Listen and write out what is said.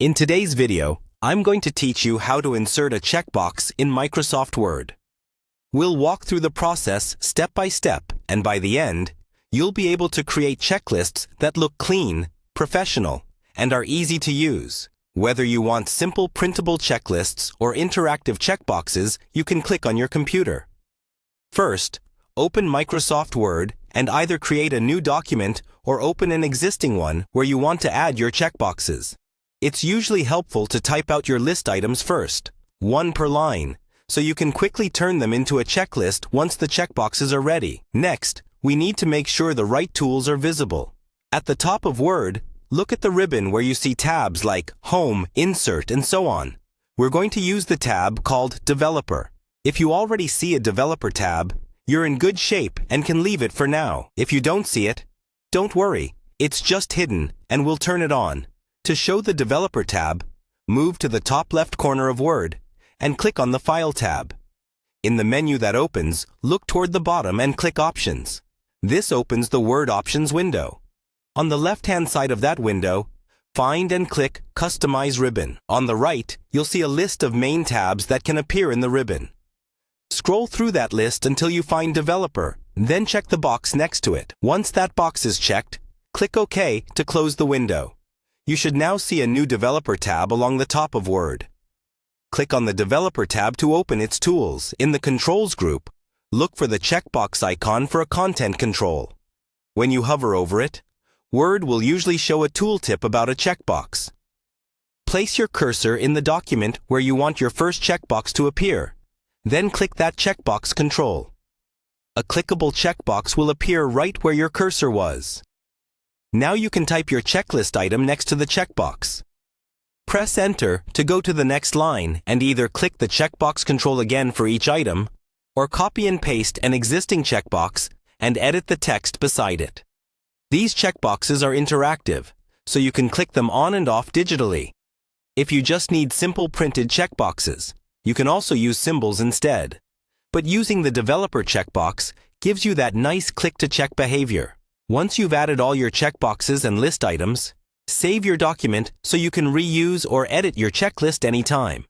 In today's video, I'm going to teach you how to insert a checkbox in Microsoft Word. We'll walk through the process step by step, and by the end, you'll be able to create checklists that look clean, professional, and are easy to use. Whether you want simple printable checklists or interactive checkboxes, you can click on your computer. First, open Microsoft Word and either create a new document or open an existing one where you want to add your checkboxes. It's usually helpful to type out your list items first, one per line, so you can quickly turn them into a checklist once the checkboxes are ready. Next, we need to make sure the right tools are visible. At the top of Word, look at the ribbon where you see tabs like Home, Insert, and so on. We're going to use the tab called Developer. If you already see a Developer tab, you're in good shape and can leave it for now. If you don't see it, don't worry, it's just hidden and we'll turn it on. To show the Developer tab, move to the top left corner of Word and click on the File tab. In the menu that opens, look toward the bottom and click Options. This opens the Word Options window. On the left-hand side of that window, find and click Customize Ribbon. On the right, you'll see a list of main tabs that can appear in the ribbon. Scroll through that list until you find Developer, then check the box next to it. Once that box is checked, click OK to close the window. You should now see a new Developer tab along the top of Word. Click on the Developer tab to open its tools. In the Controls group, look for the checkbox icon for a content control. When you hover over it, Word will usually show a tooltip about a checkbox. Place your cursor in the document where you want your first checkbox to appear. Then click that checkbox control. A clickable checkbox will appear right where your cursor was. Now you can type your checklist item next to the checkbox. Press Enter to go to the next line and either click the checkbox control again for each item, or copy and paste an existing checkbox and edit the text beside it. These checkboxes are interactive, so you can click them on and off digitally. If you just need simple printed checkboxes, you can also use symbols instead. But using the Developer checkbox gives you that nice click-to-check behavior. Once you've added all your checkboxes and list items, save your document so you can reuse or edit your checklist anytime.